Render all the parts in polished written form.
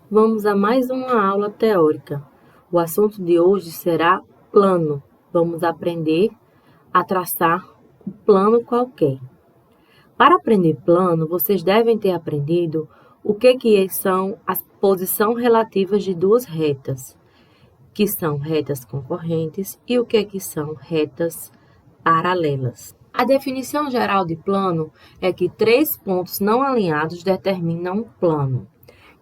Vamos a mais uma aula teórica. O assunto de hoje será plano. Vamos aprender a traçar um plano qualquer. Para aprender plano, vocês devem ter aprendido o que são as posições relativas de duas retas, que são retas concorrentes, e o que são retas paralelas. A definição geral de plano é que três pontos não alinhados determinam um plano.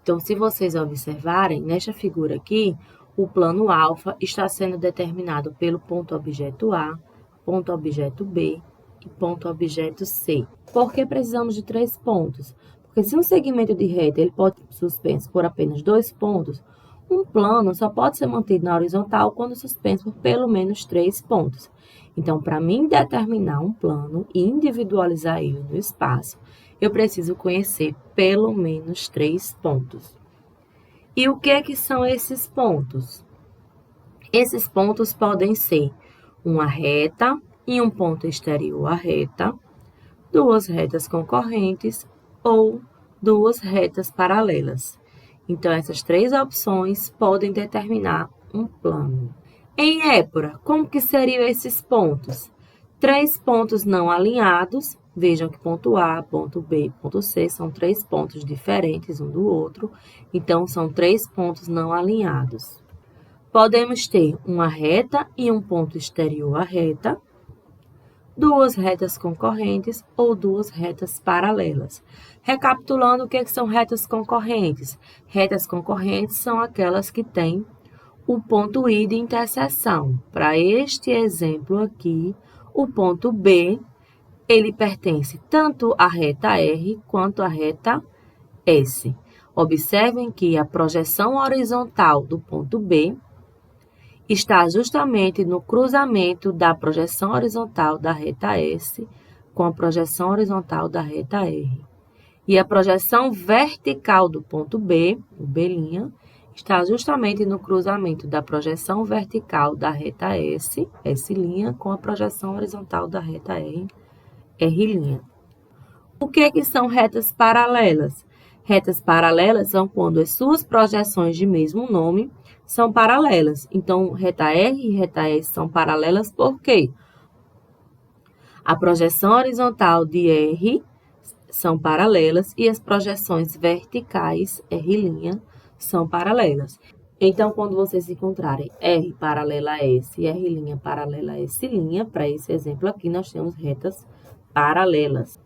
Então, se vocês observarem, nesta figura aqui, o plano alfa está sendo determinado pelo ponto objeto A, ponto objeto B e ponto objeto C. Por que precisamos de três pontos? Porque se um segmento de reta ele pode ser suspenso por apenas 2 pontos, um plano só pode ser mantido na horizontal quando suspenso por pelo menos 3 pontos. Então, para mim determinar um plano e individualizar ele no espaço, eu preciso conhecer pelo menos 3 pontos. E o que são esses pontos? Esses pontos podem ser uma reta e um ponto exterior à reta, duas retas concorrentes ou duas retas paralelas. Então, essas três opções podem determinar um plano. Em Épora, como que seriam esses pontos? 3 pontos não alinhados. Vejam que ponto A, ponto B e ponto C são 3 pontos diferentes um do outro. Então, são 3 pontos não alinhados. Podemos ter uma reta e um ponto exterior à reta, duas retas concorrentes ou duas retas paralelas. Recapitulando, o que são retas concorrentes? Retas concorrentes são aquelas que têm o ponto I de interseção. Para este exemplo aqui, o ponto B, ele pertence tanto à reta R quanto à reta S. Observem que a projeção horizontal do ponto B está justamente no cruzamento da projeção horizontal da reta S com a projeção horizontal da reta R. E a projeção vertical do ponto B, o B', está justamente no cruzamento da projeção vertical da reta S, S', com a projeção horizontal da reta R, R'. O que são retas paralelas? Retas paralelas são quando as suas projeções de mesmo nome são paralelas. Então, reta R e reta S são paralelas por quê? A projeção horizontal de R são paralelas e as projeções verticais, R', são paralelas. Então, quando vocês encontrarem R paralela a S e R' paralela a S', para esse exemplo aqui, nós temos retas paralelas.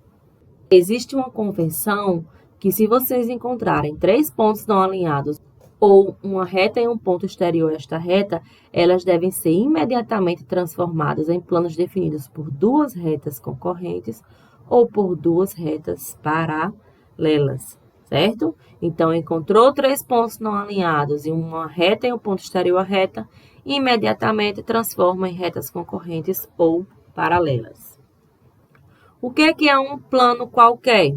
Existe uma convenção que, se vocês encontrarem 3 pontos não alinhados ou uma reta e um ponto exterior a esta reta, elas devem ser imediatamente transformadas em planos definidos por duas retas concorrentes ou por duas retas paralelas, certo? Então, encontrou 3 pontos não alinhados e uma reta e um ponto exterior à reta, imediatamente transforma em retas concorrentes ou paralelas. O que é um plano qualquer?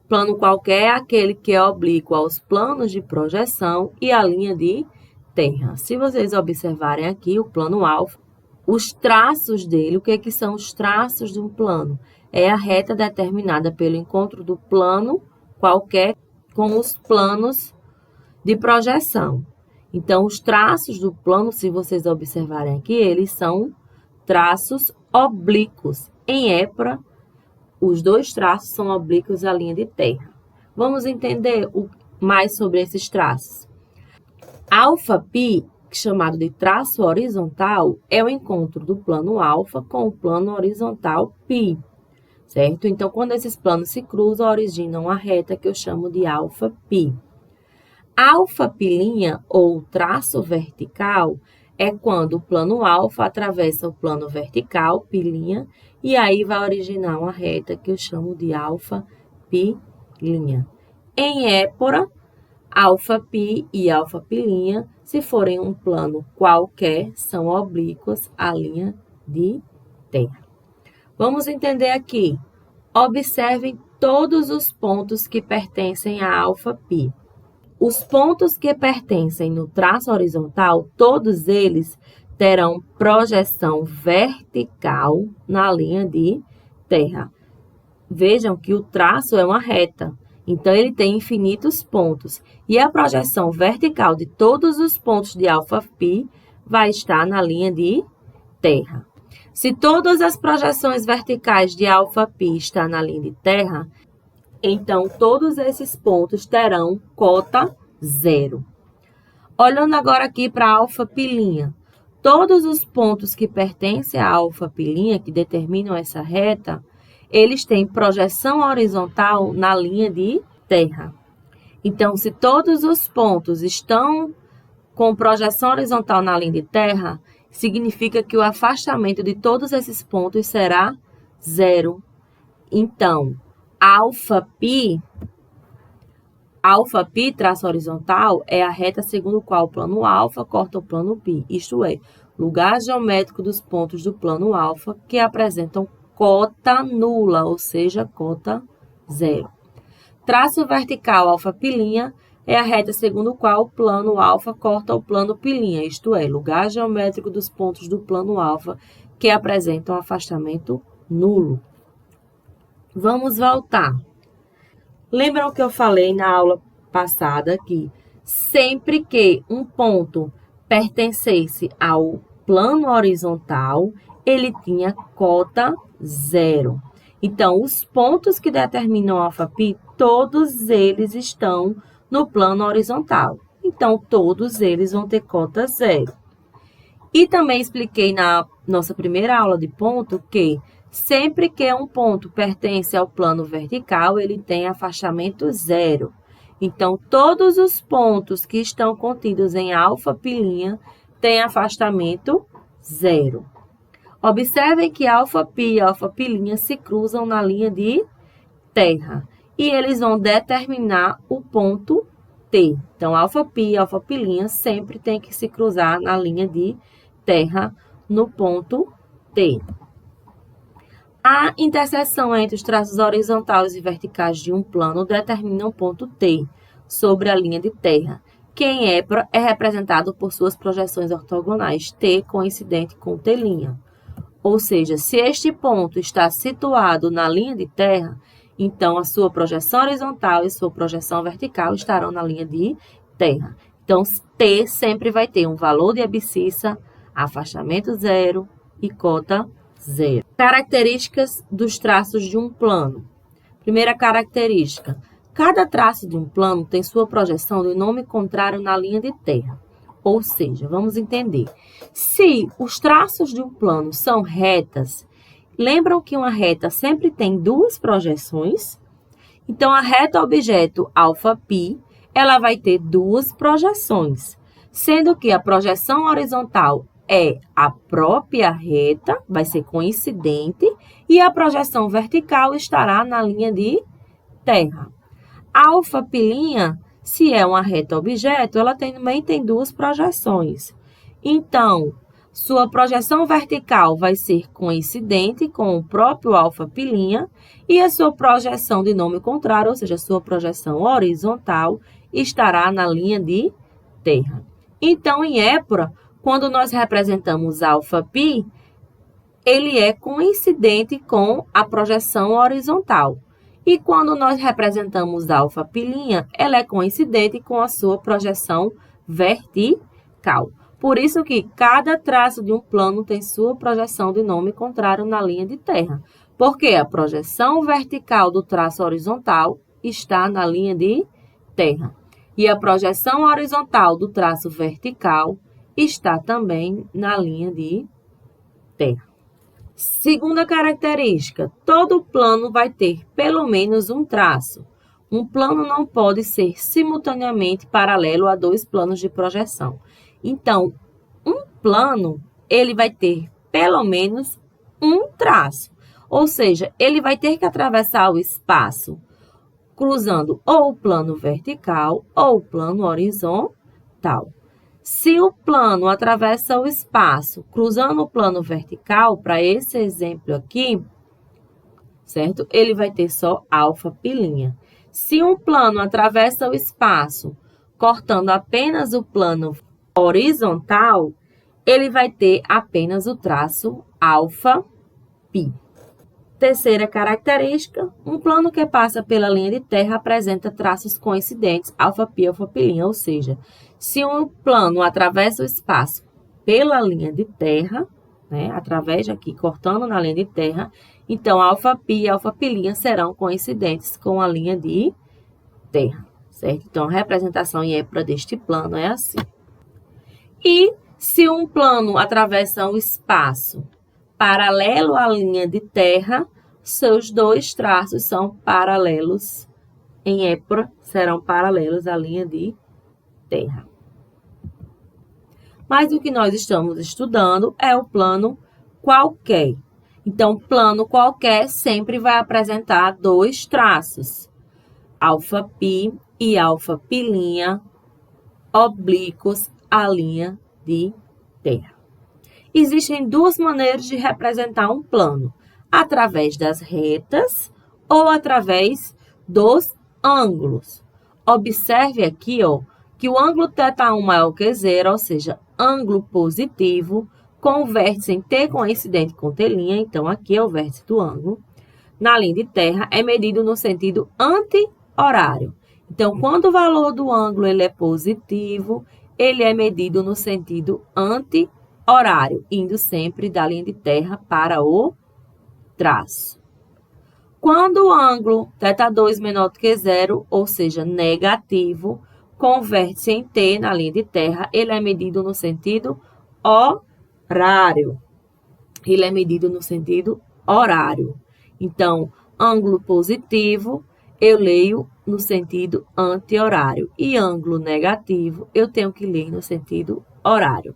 Plano qualquer é aquele que é oblíquo aos planos de projeção e à linha de terra. Se vocês observarem aqui o plano alfa, os traços dele, o que são os traços de um plano? É a reta determinada pelo encontro do plano qualquer com os planos de projeção. Então, os traços do plano, se vocês observarem aqui, eles são traços oblíquos. Em Épora, os dois traços são oblíquos à linha de terra. Vamos entender mais sobre esses traços. Alfa-π, chamado de traço horizontal, é o encontro do plano alfa com o plano horizontal π, certo? Então, quando esses planos se cruzam, originam a reta que eu chamo de alfa-π. Alfa-π' ou traço vertical é quando o plano alfa atravessa o plano vertical, π', e aí vai originar uma reta que eu chamo de alfa-π'. Em Épora, alfa-π e alfa-π', se forem um plano qualquer, são oblíquos à linha de terra. Vamos entender aqui. Observem todos os pontos que pertencem a alfa-π. Os pontos que pertencem no traço horizontal, todos eles terão projeção vertical na linha de terra. Vejam que o traço é uma reta. Então, ele tem infinitos pontos. E a projeção vertical de todos os pontos de απ vai estar na linha de terra. Se todas as projeções verticais de απ estão na linha de terra, então todos esses pontos terão cota 0. Olhando agora aqui para a απ', todos os pontos que pertencem à αp'A, que determinam essa reta, eles têm projeção horizontal na linha de terra. Então, se todos os pontos estão com projeção horizontal na linha de terra, significa que o afastamento de todos esses pontos será 0. Então, απ, traço horizontal, é a reta segundo o qual o plano α corta o plano π, isto é, lugar geométrico dos pontos do plano α que apresentam cota nula, ou seja, cota 0. Traço vertical α'A é a reta segundo o qual o plano α corta o plano π', isto é, lugar geométrico dos pontos do plano α que apresentam afastamento nulo. Vamos voltar. Lembram que eu falei na aula passada que sempre que um ponto pertencesse ao plano horizontal, ele tinha cota 0. Então, os pontos que determinam απ, todos eles estão no plano horizontal. Então, todos eles vão ter cota 0. E também expliquei na nossa primeira aula de ponto que sempre que um ponto pertence ao plano vertical, ele tem afastamento 0. Então, todos os pontos que estão contidos em αp'A têm afastamento 0. Observem que αp'A e αp'A' se cruzam na linha de terra. E eles vão determinar o ponto T. Então, αp'A e αp'A' sempre tem que se cruzar na linha de terra no ponto T. A interseção entre os traços horizontais e verticais de um plano determina o ponto T sobre a linha de terra. Quem é representado por suas projeções ortogonais, T coincidente com T'. Ou seja, se este ponto está situado na linha de terra, então a sua projeção horizontal e sua projeção vertical estarão na linha de terra. Então, T sempre vai ter um valor de abscissa, afastamento 0 e cota 0. Características dos traços de um plano. Primeira característica. Cada traço de um plano tem sua projeção de nome contrário na linha de terra. Ou seja, vamos entender. Se os traços de um plano são retas, lembram que uma reta sempre tem duas projeções? Então, a reta objeto απ, ela vai ter duas projeções, sendo que a projeção horizontal é a própria reta, vai ser coincidente, e a projeção vertical estará na linha de terra. A αp'A, se é uma reta objeto, ela também tem duas projeções. Então, sua projeção vertical vai ser coincidente com o próprio αp'A e a sua projeção de nome contrário, ou seja, a sua projeção horizontal, estará na linha de terra. Então, em épora, quando nós representamos απ, ele é coincidente com a projeção horizontal. E quando nós representamos αp'A, ela é coincidente com a sua projeção vertical. Por isso que cada traço de um plano tem sua projeção de nome contrário na linha de terra. Porque a projeção vertical do traço horizontal está na linha de terra. E a projeção horizontal do traço vertical está também na linha de terra. Segunda característica, todo plano vai ter pelo menos um traço. Um plano não pode ser simultaneamente paralelo a dois planos de projeção. Então, um plano, ele vai ter pelo menos um traço. Ou seja, ele vai ter que atravessar o espaço cruzando ou o plano vertical ou o plano horizontal. Se o plano atravessa o espaço cruzando o plano vertical, para esse exemplo aqui, certo? Ele vai ter só αp'A. Se um plano atravessa o espaço cortando apenas o plano horizontal, ele vai ter apenas o traço αp'P. Terceira característica, um plano que passa pela linha de terra apresenta traços coincidentes, alfa-π e alfa-π', ou seja, se um plano atravessa o espaço pela linha de terra, né, através aqui, cortando na linha de terra, então alfa-π e alfa-π' serão coincidentes com a linha de terra, certo? Então, a representação em épura deste plano é assim. E se um plano atravessa o espaço paralelo à linha de terra, seus dois traços são paralelos em épura, serão paralelos à linha de terra. Mas o que nós estamos estudando é o plano qualquer. Então, plano qualquer sempre vai apresentar dois traços, alfa-π e alfa-π' oblíquos à linha de terra. Existem duas maneiras de representar um plano, através das retas ou através dos ângulos. Observe aqui, ó, que o ângulo θ1 maior que zero, ou seja, ângulo positivo, com o vértice em T coincidente com T', então aqui é o vértice do ângulo, na linha de terra é medido no sentido anti-horário. Então, quando o valor do ângulo ele é positivo, ele é medido no sentido anti-horário, indo sempre da linha de terra para o traço. Quando o ângulo θ2 menor do que zero, ou seja, negativo, com o vértice em T na linha de terra, ele é medido no sentido horário. Ele é medido no sentido horário. Então, ângulo positivo, eu leio no sentido anti-horário. E ângulo negativo, eu tenho que ler no sentido horário.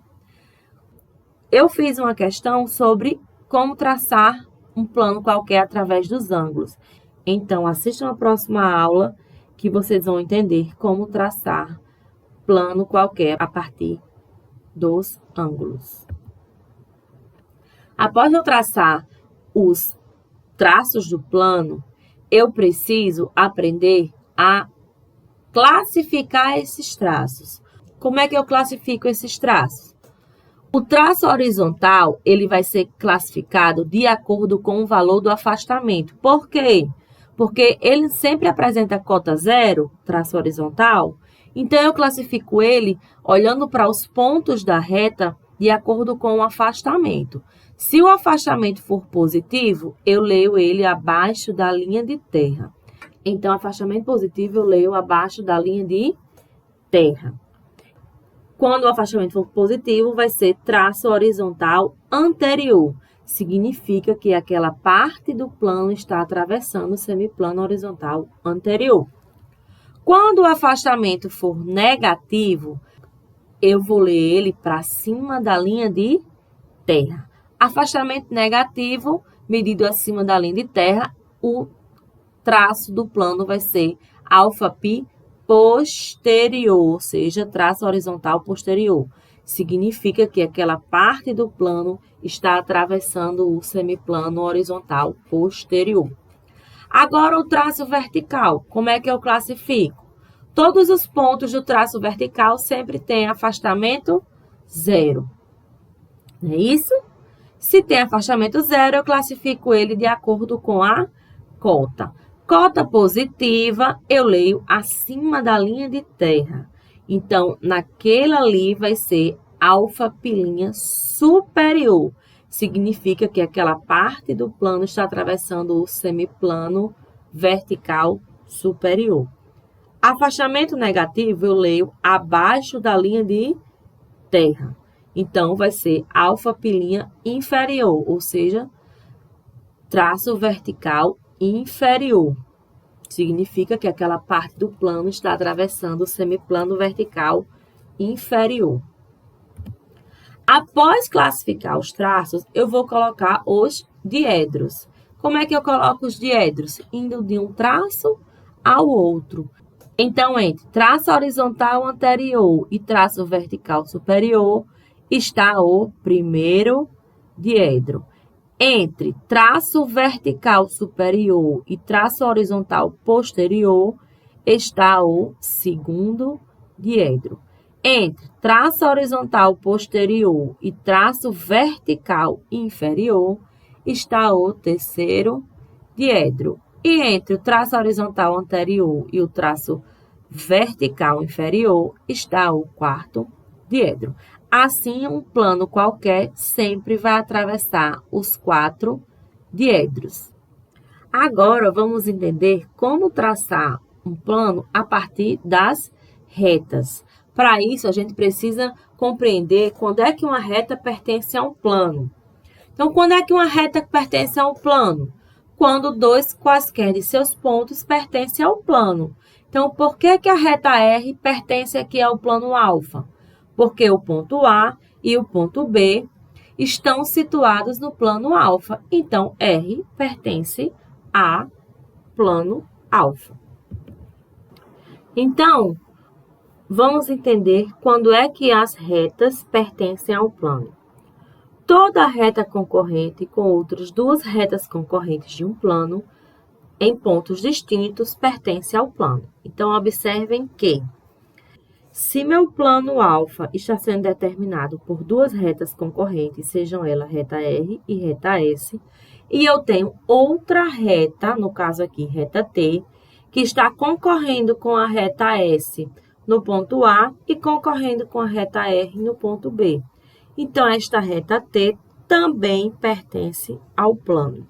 Eu fiz uma questão sobre como traçar um plano qualquer através dos ângulos. Então, assistam a próxima aula que vocês vão entender como traçar plano qualquer a partir dos ângulos. Após eu traçar os traços do plano, eu preciso aprender a classificar esses traços. Como é que eu classifico esses traços? O traço horizontal, ele vai ser classificado de acordo com o valor do afastamento. Por quê? Porque ele sempre apresenta cota zero, traço horizontal, então eu classifico ele olhando para os pontos da reta de acordo com o afastamento. Se o afastamento for positivo, eu leio ele abaixo da linha de terra. Então, afastamento positivo eu leio abaixo da linha de terra. Quando o afastamento for positivo, vai ser traço horizontal anterior. Significa que aquela parte do plano está atravessando o semiplano horizontal anterior. Quando o afastamento for negativo, eu vou ler ele para cima da linha de terra. Afastamento negativo, medido acima da linha de terra, o traço do plano vai ser alfa-π posterior, ou seja, traço horizontal posterior. Significa que aquela parte do plano está atravessando o semiplano horizontal posterior. Agora, o traço vertical, como é que eu classifico? Todos os pontos do traço vertical sempre têm afastamento zero. Não é isso? Se tem afastamento zero, eu classifico ele de acordo com a cota. Cota positiva, eu leio acima da linha de terra. Então, naquele ali vai ser alfa-π' superior. Significa que aquela parte do plano está atravessando o semiplano vertical superior. Afastamento negativo, eu leio abaixo da linha de terra. Então, vai ser alfa-π' inferior, ou seja, traço vertical inferior. Significa que aquela parte do plano está atravessando o semiplano vertical inferior. Após classificar os traços, eu vou colocar os diedros. Como é que eu coloco os diedros? Indo de um traço ao outro. Então, entre traço horizontal anterior e traço vertical superior, está o primeiro diedro. Entre traço vertical superior e traço horizontal posterior, está o segundo diedro. Entre traço horizontal posterior e traço vertical inferior, está o terceiro diedro. E entre o traço horizontal anterior e o traço vertical inferior está o quarto diedro. Assim, um plano qualquer sempre vai atravessar os 4 diedros. Agora, vamos entender como traçar um plano a partir das retas. Para isso, a gente precisa compreender quando é que uma reta pertence a um plano. Então, quando é que uma reta pertence a um plano? Quando dois quaisquer de seus pontos pertencem ao plano. Então, por que a reta R pertence aqui ao plano alfa? Porque o ponto A e o ponto B estão situados no plano alfa. Então, R pertence a plano alfa. Então, vamos entender quando é que as retas pertencem ao plano. Toda reta concorrente com outras 2 retas concorrentes de um plano em pontos distintos pertence ao plano. Então, observem que se meu plano alfa está sendo determinado por 2 retas concorrentes, sejam elas reta R e reta S, e eu tenho outra reta, no caso aqui reta T, que está concorrendo com a reta S no ponto A e concorrendo com a reta R no ponto B. Então, esta reta T também pertence ao plano.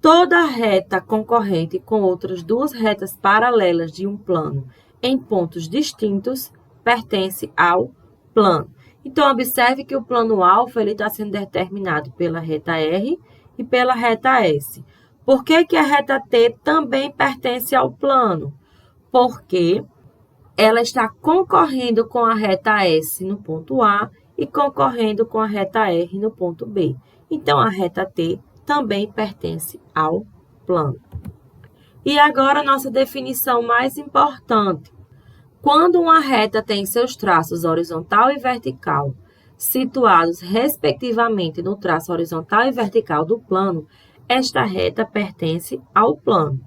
Toda reta concorrente com outras 2 retas paralelas de um plano em pontos distintos pertence ao plano. Então, observe que o plano alfa está sendo determinado pela reta R e pela reta S. Por que a reta T também pertence ao plano? Porque ela está concorrendo com a reta S no ponto A e concorrendo com a reta R no ponto B. Então, a reta T também pertence ao plano. E agora, nossa definição mais importante. Quando uma reta tem seus traços horizontal e vertical situados, respectivamente, no traço horizontal e vertical do plano, esta reta pertence ao plano.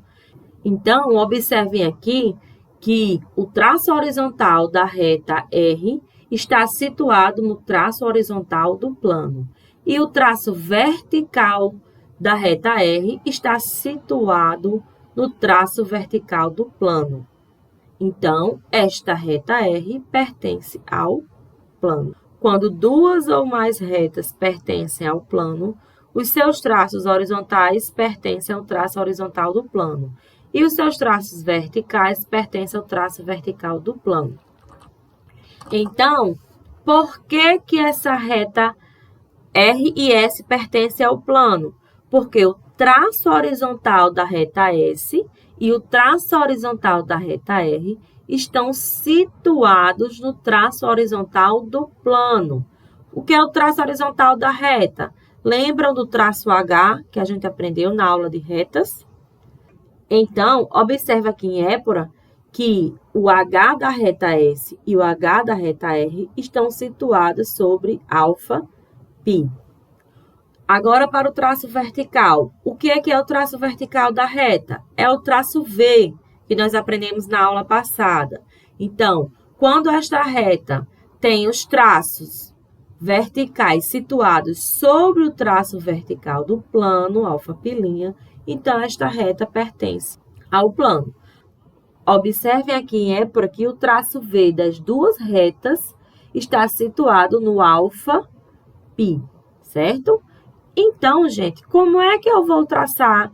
Então, observem aqui que o traço horizontal da reta R está situado no traço horizontal do plano. E o traço vertical da reta R está situado no traço vertical do plano. Então, esta reta R pertence ao plano. Quando 2 ou mais retas pertencem ao plano, os seus traços horizontais pertencem ao traço horizontal do plano. E os seus traços verticais pertencem ao traço vertical do plano. Então, por que essa reta R e S pertencem ao plano? Porque o traço horizontal da reta S e o traço horizontal da reta R estão situados no traço horizontal do plano. O que é o traço horizontal da reta? Lembram do traço H, que a gente aprendeu na aula de retas? Então, observe aqui em épora que o H da reta S e o H da reta R estão situados sobre alfa π. Agora, para o traço vertical. O que é o traço vertical da reta? É o traço V, que nós aprendemos na aula passada. Então, quando esta reta tem os traços verticais situados sobre o traço vertical do plano, alfa π', então esta reta pertence ao plano. Observem aqui em épora que o traço V das 2 retas está situado no alfa π, certo? Então, gente, como é que eu vou traçar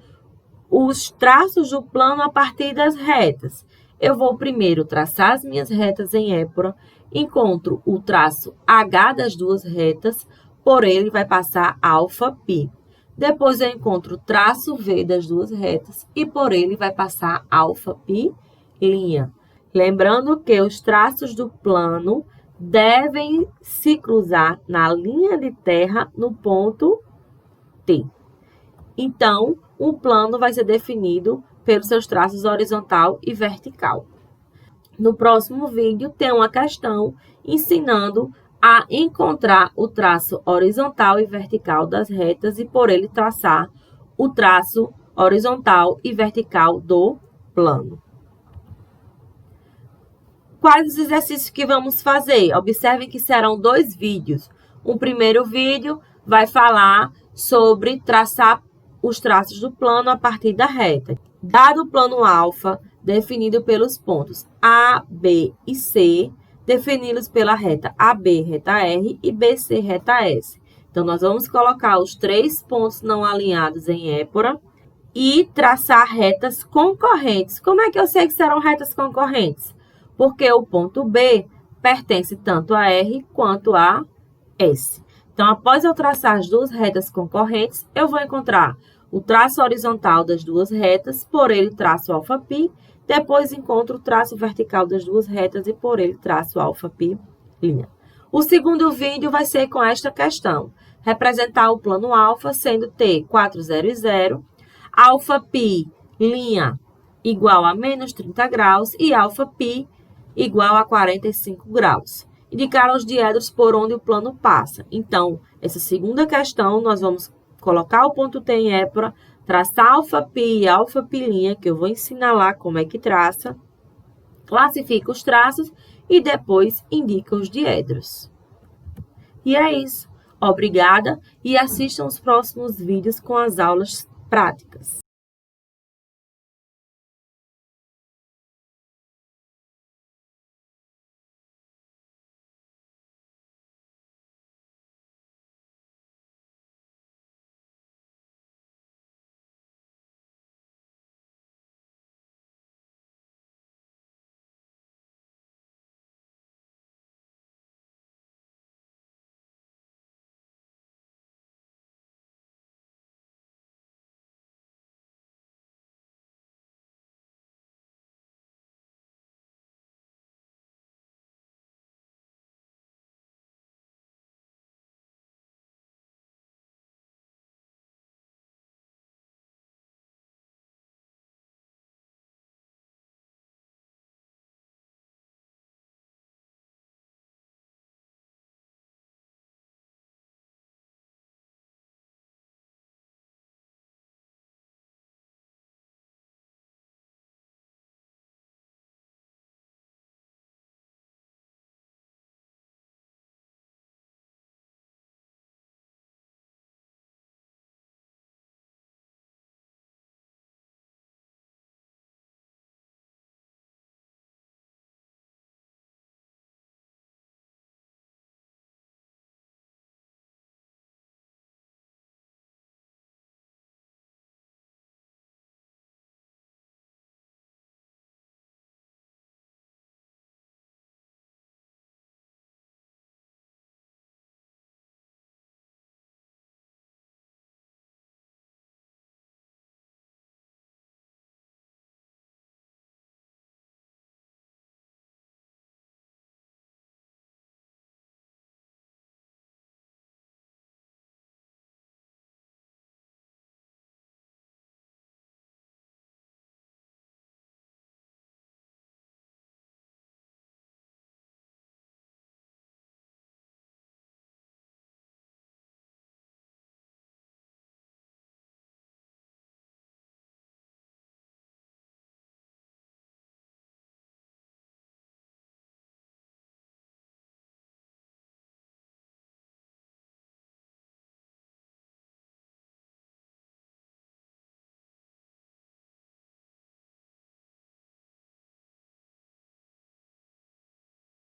os traços do plano a partir das retas? Eu vou primeiro traçar as minhas retas em épora, encontro o traço H das 2 retas, por ele vai passar alfa π. Depois eu encontro o traço V das 2 retas e por ele vai passar alfa π'. Lembrando que os traços do plano devem se cruzar na linha de terra no ponto T. Então, o plano vai ser definido pelos seus traços horizontal e vertical. No próximo vídeo, tem uma questão ensinando a encontrar o traço horizontal e vertical das retas e, por ele, traçar o traço horizontal e vertical do plano. Quais os exercícios que vamos fazer? Observem que serão 2 vídeos. O primeiro vídeo vai falar sobre traçar os traços do plano a partir da reta. Dado o plano alfa, definido pelos pontos A, B e C, defini-los pela reta AB, reta R, e BC, reta S. Então, nós vamos colocar os 3 pontos não alinhados em épora e traçar retas concorrentes. Como é que eu sei que serão retas concorrentes? Porque o ponto B pertence tanto a R quanto a S. Então, após eu traçar as duas retas concorrentes, eu vou encontrar o traço horizontal das duas retas, por ele traço alfa-π, depois encontro o traço vertical das duas retas e por ele traço alfa-π'. O segundo vídeo vai ser com esta questão, representar o plano alfa sendo T 4, 0 e 0, alfa-π' igual a menos 30 graus e alfa-π igual a 45 graus. Indicar os diedros por onde o plano passa. Então, essa segunda questão, nós vamos colocar o ponto T em épora, traçar alfa-π e alfa-π', que eu vou ensinar lá como é que traça, classifica os traços e depois indica os diedros. E é isso. Obrigada e assistam os próximos vídeos com as aulas práticas.